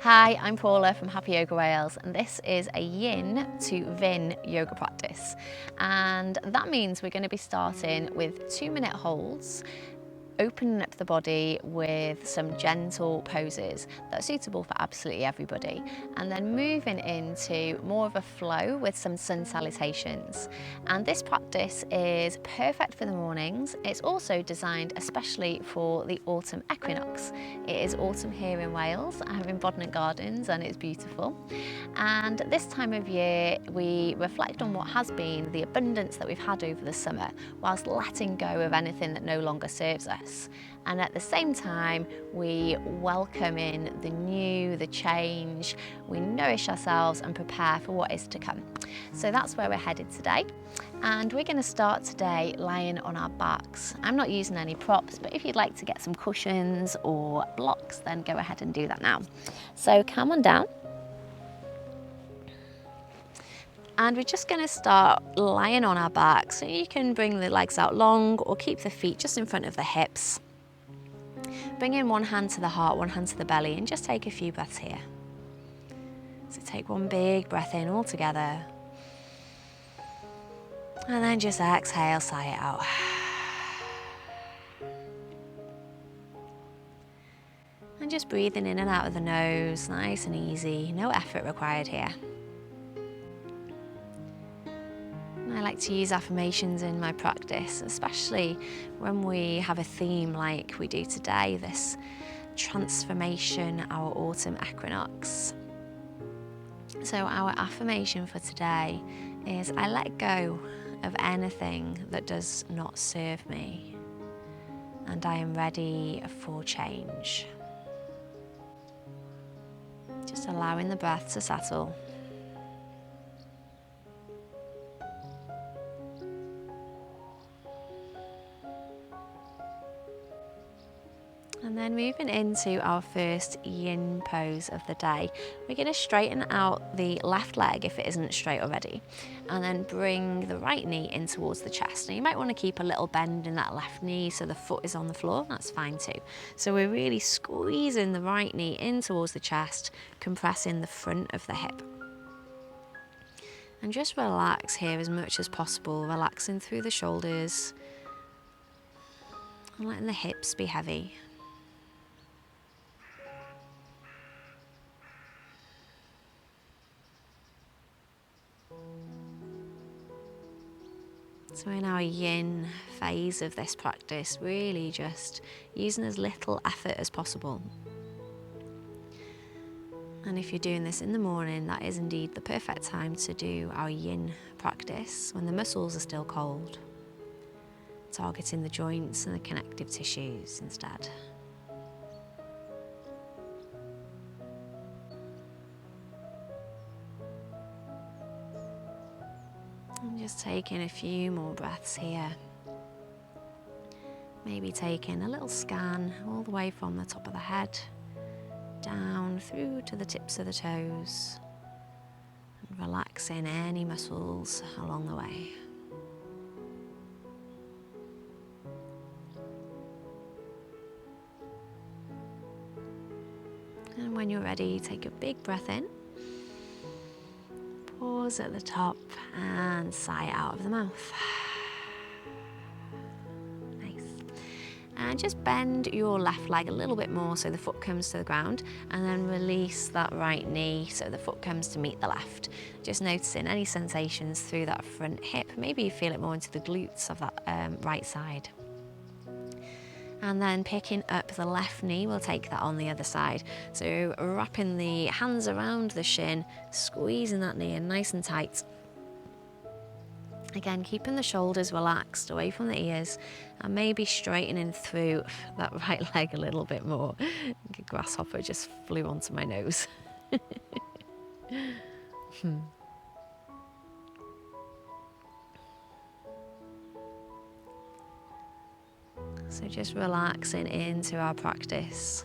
Hi, I'm Paula from Happy Yoga Wales, and this is a Yin to Vin yoga practice. And that means we're going to be starting with 2-minute holds, opening up the body with some gentle poses that are suitable for absolutely everybody, and then moving into more of a flow with some sun salutations. And this practice is perfect for the mornings. It's also designed especially for the autumn equinox. It is autumn here in Wales. I'm in Bodmin Gardens and it's beautiful. And this time of year we reflect on what has been the abundance that we've had over the summer, whilst letting go of anything that no longer serves us. And at the same time, we welcome in the new, the change, we nourish ourselves and prepare for what is to come. So that's where we're headed today. And we're going to start today lying on our backs. I'm not using any props, but if you'd like to get some cushions or blocks, then go ahead and do that now. So come on down. And we're just going to start lying on our backs. So you can bring the legs out long or keep the feet just in front of the hips. Bring in one hand to the heart, one hand to the belly, and just take a few breaths here. So take one big breath in all together. And then just exhale, sigh it out. And just breathing in and out of the nose, nice and easy, no effort required here. I like to use affirmations in my practice, especially when we have a theme like we do today, this transformation, our autumn equinox. So our affirmation for today is, I let go of anything that does not serve me, and I am ready for change. Just allowing the breath to settle. And then moving into our first yin pose of the day, we're going to straighten out the left leg if it isn't straight already, and then bring the right knee in towards the chest. Now you might want to keep a little bend in that left knee so the foot is on the floor, that's fine too. So we're really squeezing the right knee in towards the chest, compressing the front of the hip. And just relax here as much as possible, relaxing through the shoulders and letting the hips be heavy. So in our yin phase of this practice, really just using as little effort as possible. And if you're doing this in the morning, that is indeed the perfect time to do our yin practice when the muscles are still cold, targeting the joints and the connective tissues instead. And just taking a few more breaths here. Maybe taking a little scan all the way from the top of the head, down through to the tips of the toes, and relaxing any muscles along the way. And when you're ready, take a big breath in. Pause at the top and sigh out of the mouth. Nice. And just bend your left leg a little bit more so the foot comes to the ground, and then release that right knee so the foot comes to meet the left. Just noticing any sensations through that front hip. Maybe you feel it more into the glutes of that right side. And then picking up the left knee, we'll take that on the other side. So wrapping the hands around the shin, squeezing that knee in nice and tight. Again, keeping the shoulders relaxed away from the ears, and maybe straightening through that right leg a little bit more. A grasshopper just flew onto my nose. So just relaxing into our practice.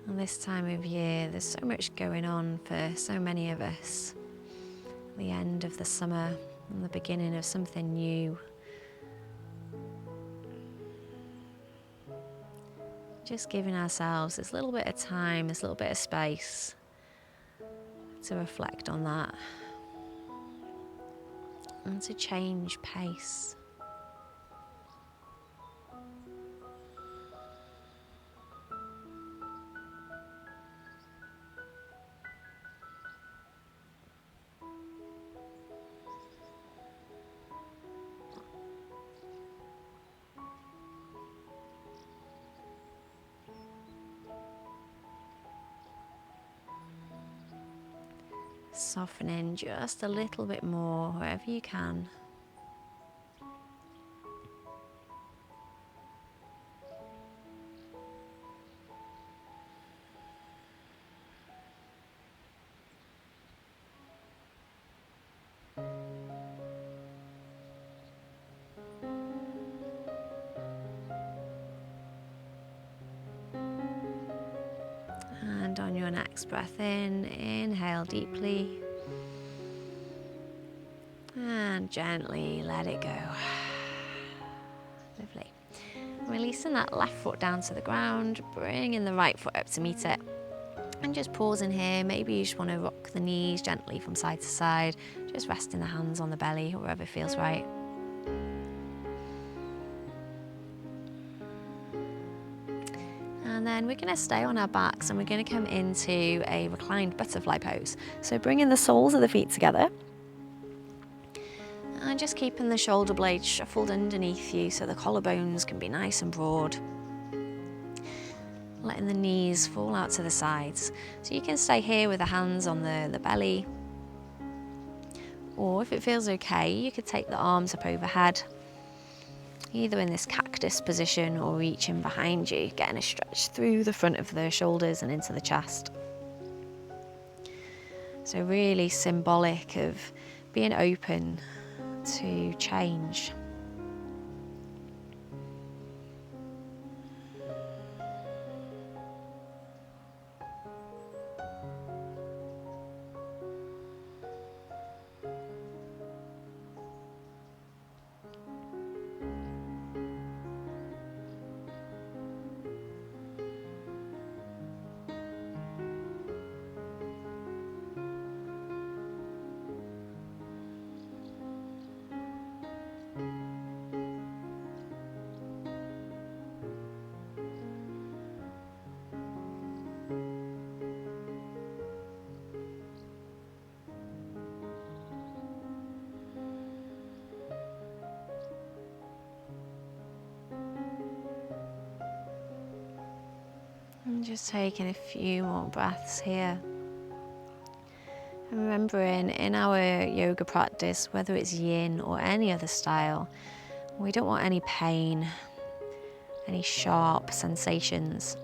And this time of year, there's so much going on for so many of us. The end of the summer and the beginning of something new. Just giving ourselves this little bit of time, this little bit of space to reflect on that and to change pace. Softening just a little bit more wherever you can. And on your next breath in, inhale deeply and gently let it go. Lovely. Releasing that left foot down to the ground, bringing the right foot up to meet it. And just pausing here, maybe you just want to rock the knees gently from side to side, just resting the hands on the belly, wherever feels right. And then we're going to stay on our backs and we're going to come into a reclined butterfly pose. So bringing the soles of the feet together and just keeping the shoulder blades shuffled underneath you so the collarbones can be nice and broad. Letting the knees fall out to the sides. So you can stay here with the hands on the belly, or if it feels okay, you could take the arms up overhead, either in this cactus position or reaching behind you, getting a stretch through the front of the shoulders and into the chest. So really symbolic of being open to change. And just taking a few more breaths here. And remembering in our yoga practice, whether it's yin or any other style, we don't want any pain, any sharp sensations.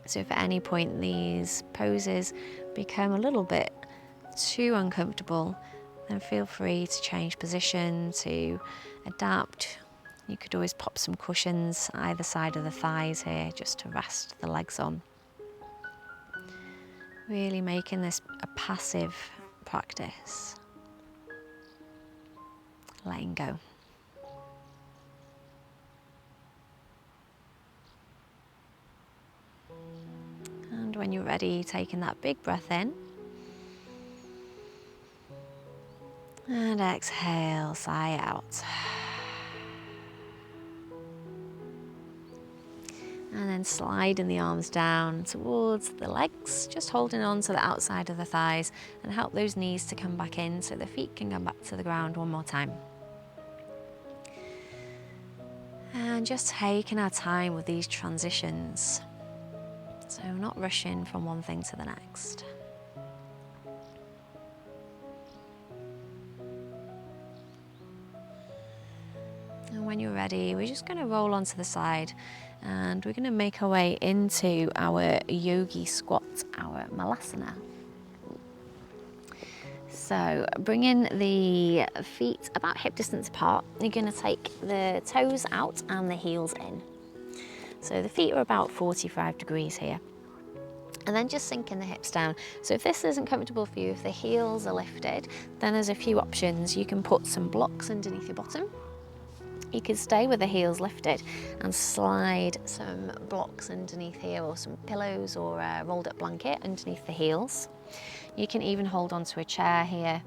So if at any point these poses become a little bit too uncomfortable, then feel free to change position, to adapt. You could always pop some cushions either side of the thighs here just to rest the legs on. Really making this a passive practice. Letting go. And when you're ready, taking that big breath in. And exhale, sigh out. And then sliding the arms down towards the legs, just holding on to the outside of the thighs and help those knees to come back in so the feet can come back to the ground one more time. And just taking our time with these transitions. So not rushing from one thing to the next. And when you're ready, we're just going to roll onto the side and we're going to make our way into our yogi squat, our malasana. So bringing the feet about hip distance apart, you're going to take the toes out and the heels in. So the feet are about 45 degrees here. And then just sinking the hips down. So if this isn't comfortable for you, if the heels are lifted, then there's a few options. You can put some blocks underneath your bottom, You could stay with the heels lifted and slide some blocks underneath here, or some pillows or a rolled up blanket underneath the heels. You can even hold onto a chair here.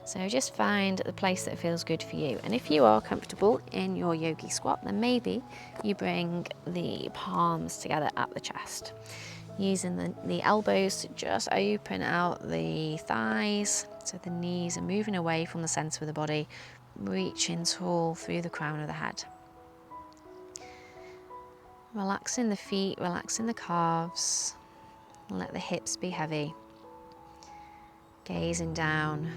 So just find the place that feels good for you. And if you are comfortable in your yogi squat, then maybe you bring the palms together at the chest, using the elbows to just open out the thighs, so the knees are moving away from the center of the body, reaching tall through the crown of the head. Relaxing the feet, relaxing the calves, let the hips be heavy, gazing down.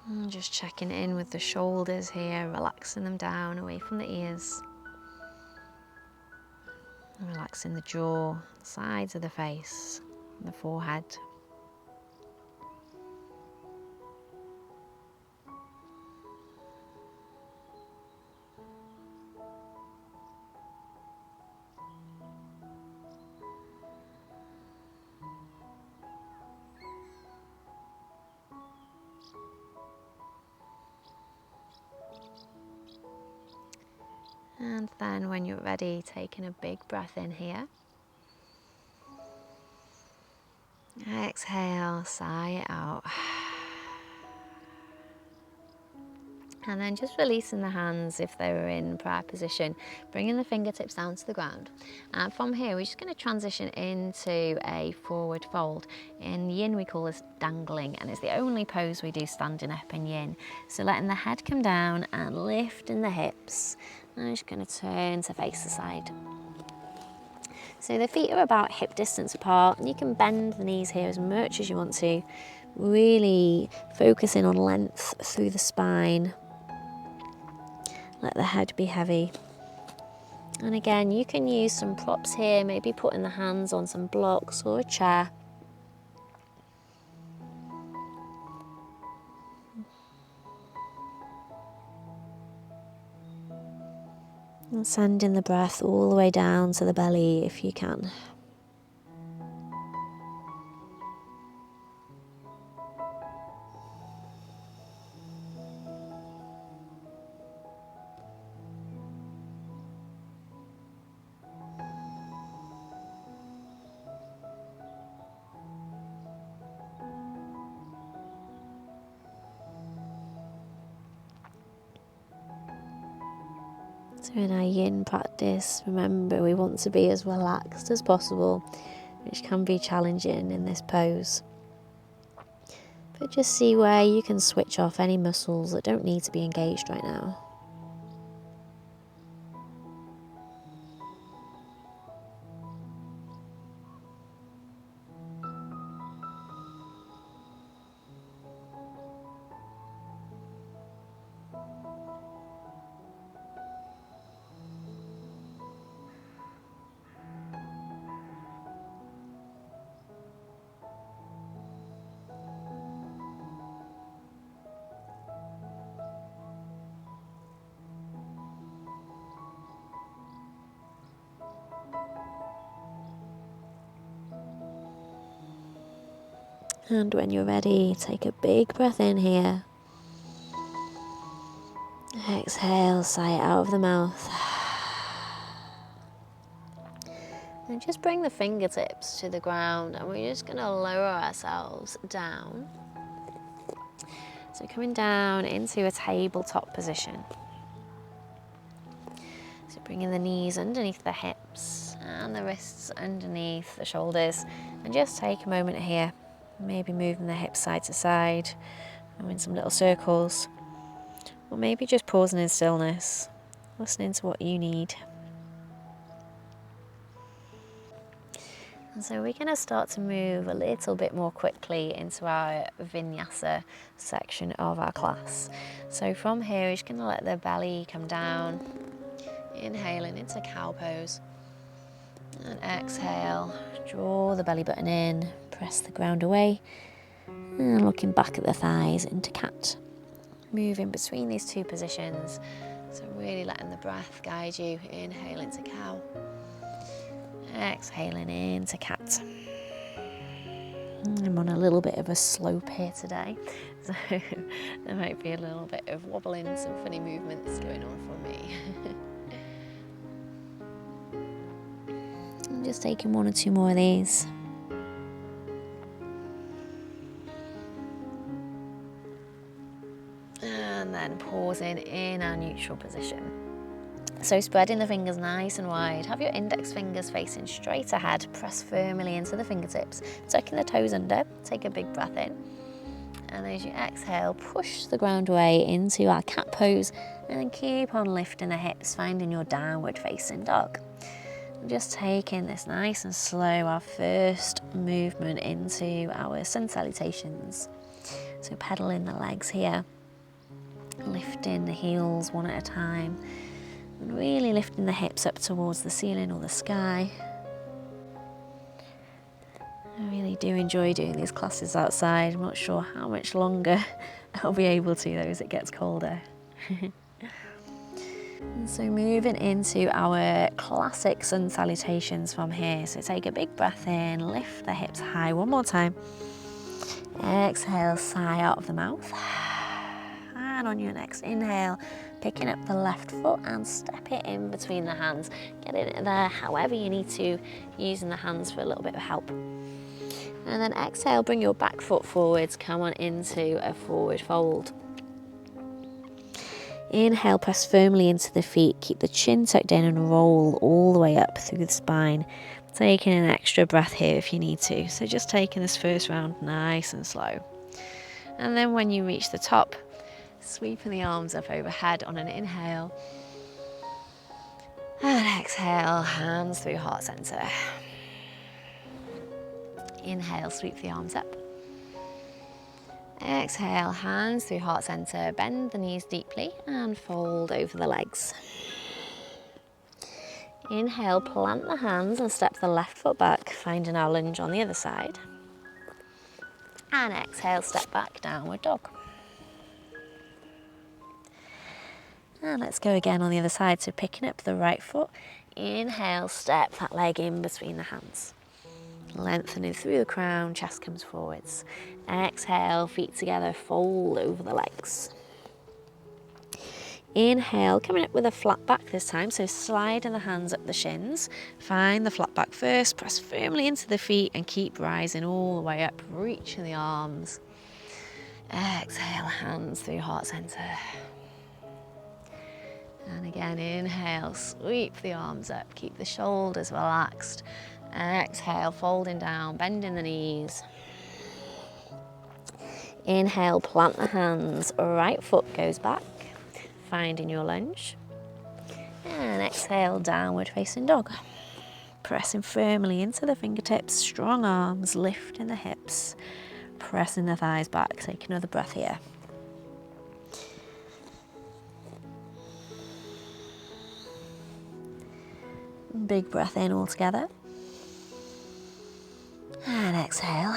And just checking in with the shoulders here, relaxing them down away from the ears. And relaxing the jaw, the sides of the face, the forehead. And then when you're ready, taking a big breath in here. Exhale, sigh it out. And then just releasing the hands if they were in prayer position, bringing the fingertips down to the ground. And from here, we're just going to transition into a forward fold. In Yin, we call this dangling, and it's the only pose we do standing up in Yin. So letting the head come down and lifting the hips. I'm just going to turn to face the side. So the feet are about hip distance apart, and you can bend the knees here as much as you want to, really focusing on length through the spine. Let the head be heavy. And again, you can use some props here, maybe putting the hands on some blocks or a chair. And sending the breath all the way down to the belly if you can. So in our Yin practice, remember we want to be as relaxed as possible, which can be challenging in this pose. But just see where you can switch off any muscles that don't need to be engaged right now. And when you're ready, take a big breath in here. Exhale, sigh it out of the mouth. And just bring the fingertips to the ground, and we're just going to lower ourselves down. So coming down into a tabletop position. So bringing the knees underneath the hips and the wrists underneath the shoulders. And just take a moment here. Maybe moving the hips side to side, doing some little circles, or maybe just pausing in stillness, listening to what you need. And so we're going to start to move a little bit more quickly into our vinyasa section of our class. So from here, we're just going to let the belly come down, inhaling into cow pose, and exhale, draw the belly button in, press the ground away, and looking back at the thighs into cat. Move in between these two positions, so really letting the breath guide you. Inhale into cow, exhaling into cat. I'm on a little bit of a slope here today, so there might be a little bit of wobbling, some funny movements going on for me. I'm just taking 1 or 2 more of these. And then pausing in our neutral position. So spreading the fingers nice and wide, have your index fingers facing straight ahead, press firmly into the fingertips, tucking the toes under, take a big breath in. And as you exhale, push the ground away into our cat pose and keep on lifting the hips, finding your downward facing dog. Just taking this nice and slow, our first movement into our sun salutations. So pedaling the legs here, lifting the heels one at a time, and really lifting the hips up towards the ceiling or the sky. I really do enjoy doing these classes outside. I'm not sure how much longer I'll be able to though as it gets colder. And so moving into our classic sun salutations from here. So take a big breath in, lift the hips high one more time. Exhale, sigh out of the mouth. And on your next inhale, picking up the left foot and step it in between the hands. Get it there however you need to, using the hands for a little bit of help. And then exhale, bring your back foot forwards, come on into a forward fold. Inhale, press firmly into the feet, keep the chin tucked in and roll all the way up through the spine. Taking an extra breath here if you need to. So just taking this first round nice and slow. And then when you reach the top, sweeping the arms up overhead on an inhale. And exhale, hands through heart center. Inhale, sweep the arms up. Exhale, hands through heart center, bend the knees deeply and fold over the legs. Inhale, plant the hands and step the left foot back, finding our lunge on the other side. And exhale, step back, downward dog. And let's go again on the other side. So picking up the right foot, inhale, step that leg in between the hands. Lengthening through the crown, chest comes forwards. Exhale, feet together, fold over the legs. Inhale, coming up with a flat back this time, so sliding the hands up the shins. Find the flat back first, press firmly into the feet and keep rising all the way up, reaching the arms. Exhale, hands through heart center. And again, inhale, sweep the arms up, keep the shoulders relaxed. Exhale, folding down, bending the knees. Inhale, plant the hands, right foot goes back, finding your lunge. And exhale, downward facing dog. Pressing firmly into the fingertips, strong arms, lifting the hips, pressing the thighs back. Take another breath here. Big breath in all together. And exhale.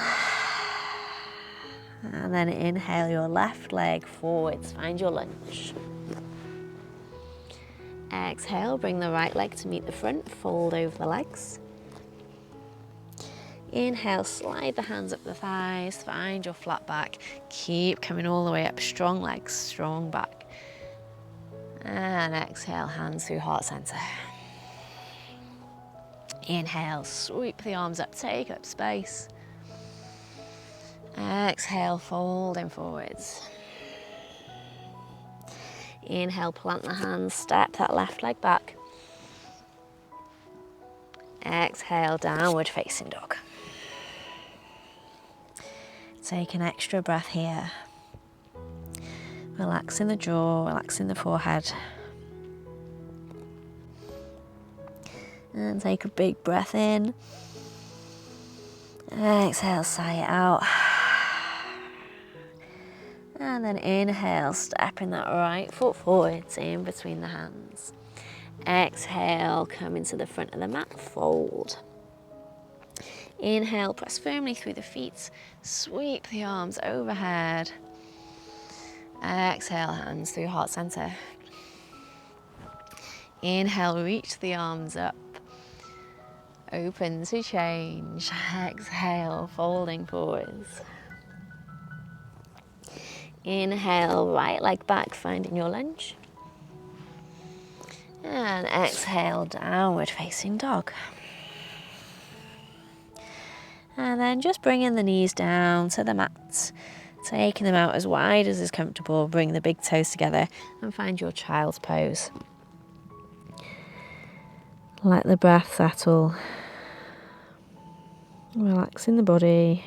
And then inhale your left leg forwards, find your lunge. Exhale, bring the right leg to meet the front, fold over the legs. Inhale, slide the hands up the thighs, find your flat back. Keep coming all the way up, strong legs, strong back. And exhale, hands through heart center. Inhale, sweep the arms up, take up space. Exhale, folding forwards. Inhale, plant the hands, step that left leg back. Exhale, downward facing dog. Take an extra breath here. Relaxing the jaw, relaxing the forehead. And take a big breath in. Exhale, sigh it out. And then inhale, stepping that right foot forwards in between the hands. Exhale, come into the front of the mat, fold. Inhale, press firmly through the feet, sweep the arms overhead. Exhale, hands through heart center. Inhale, reach the arms up. Open to change. Exhale, folding forwards. Inhale, right leg back, finding your lunge. And exhale, downward facing dog. And then just bringing the knees down to the mat, taking them out as wide as is comfortable. Bring the big toes together and find your child's pose. Let the breath settle. Relaxing the body.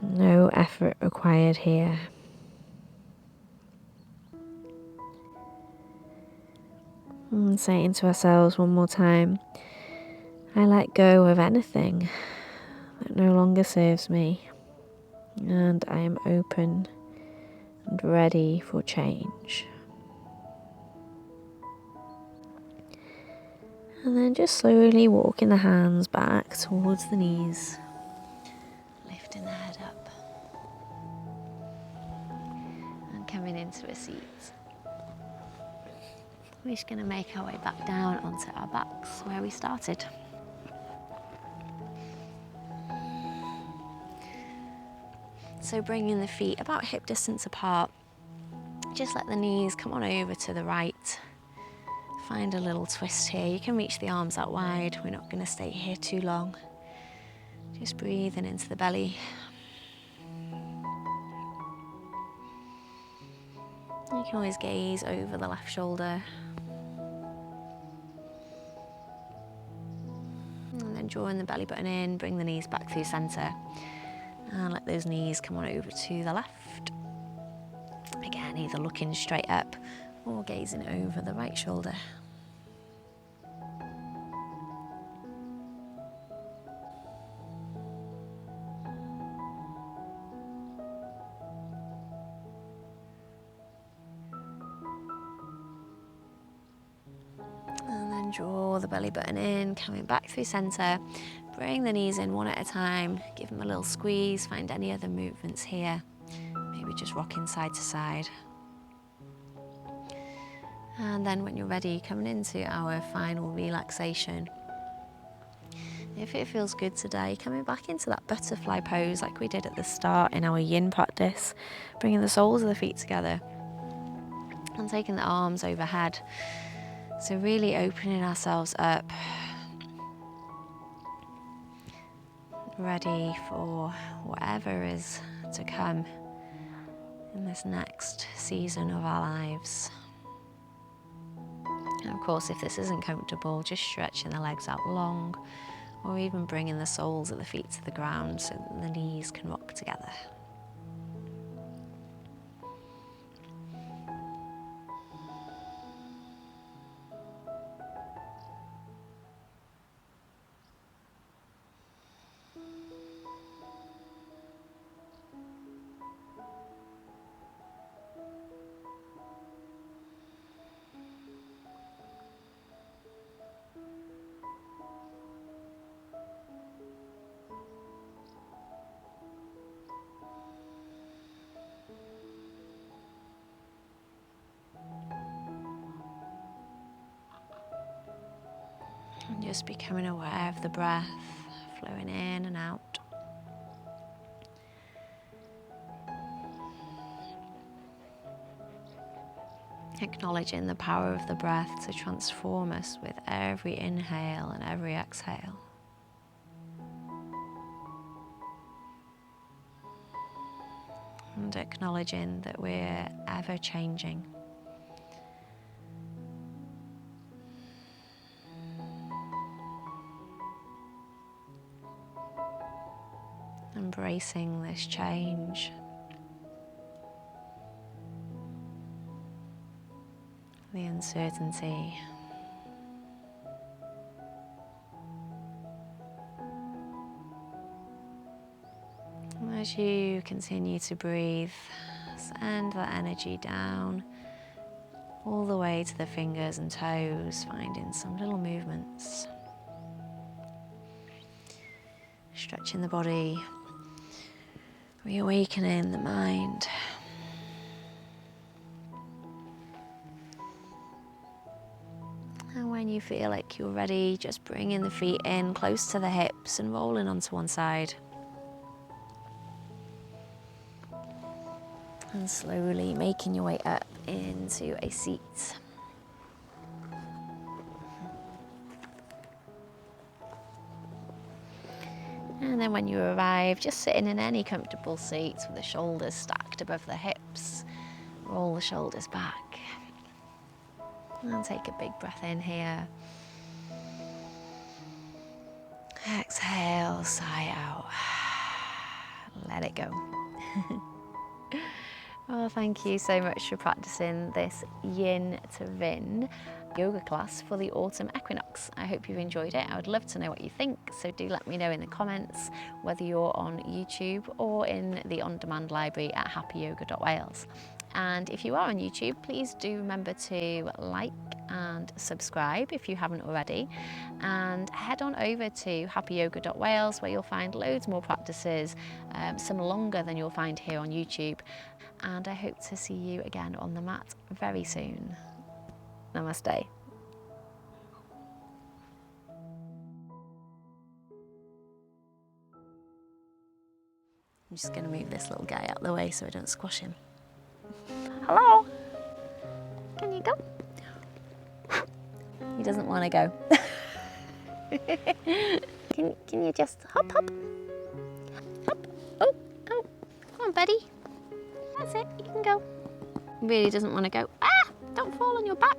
No effort required here. And saying to ourselves one more time, I let go of anything that no longer serves me, and I am open and ready for change. And then just slowly walking the hands back towards the knees, lifting the head up, and coming into a seat. We're just going to make our way back down onto our backs where we started. So bringing the feet about hip distance apart, just let the knees come on over to the right. Find a little twist here. You can reach the arms out wide. We're not going to stay here too long. Just breathing into the belly. You can always gaze over the left shoulder. And then drawing the belly button in, bring the knees back through center. And let those knees come on over to the left. Again, either looking straight up or gazing over the right shoulder. And then draw the belly button in, coming back through center. Bring the knees in one at a time. Give them a little squeeze. Find any other movements here. Maybe just rocking side to side. And then when you're ready, coming into our final relaxation. If it feels good today, coming back into that butterfly pose like we did at the start in our yin practice. Bringing the soles of the feet together. And taking the arms overhead. So really opening ourselves up. Ready for whatever is to come in this next season of our lives. And of course, if this isn't comfortable, just stretching the legs out long, or even bringing the soles of the feet to the ground so that the knees can rock together. And just becoming aware of the breath flowing in and out. Acknowledging the power of the breath to transform us with every inhale and every exhale. And acknowledging that we're ever changing. Embracing this change. The uncertainty. as you continue to breathe, send that energy down all the way to the fingers and toes, finding some little movements. Stretching the body, reawakening the mind. And when you feel like you're ready, just bringing the feet in close to the hips and rolling onto one side. And slowly making your way up into a seat. And then when you arrive, just sitting in any comfortable seat with the shoulders stacked above the hips. Roll the shoulders back. And take a big breath in here. Exhale, sigh out. Let it go. Oh, thank you so much for practicing this Yin to Vin yoga class for the autumn equinox. I hope you've enjoyed it. I would love to know what you think, so do let me know in the comments whether you're on YouTube or in the on-demand library at happyyoga.wales. And if you are on YouTube, please do remember to like and subscribe if you haven't already, and head on over to happyyoga.wales where you'll find loads more practices, some longer than you'll find here on YouTube. And I hope to see you again on the mat very soon. Namaste. I'm just going to move this little guy out of the way so I don't squash him. Hello? Can you go? He doesn't want to go. Can you just hop, hop? Hop. Oh, oh. Come on, buddy. That's it, you can go. He really doesn't want to go. Ah! Don't fall on your back.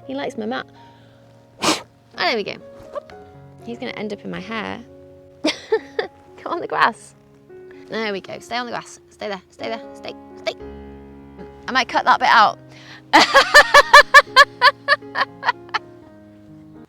He likes my mat. Oh, there we go. Hop. He's going to end up in my hair. Go on the grass. There we go. Stay on the grass. Stay there. Stay there. Stay. Stay. I might cut that bit out.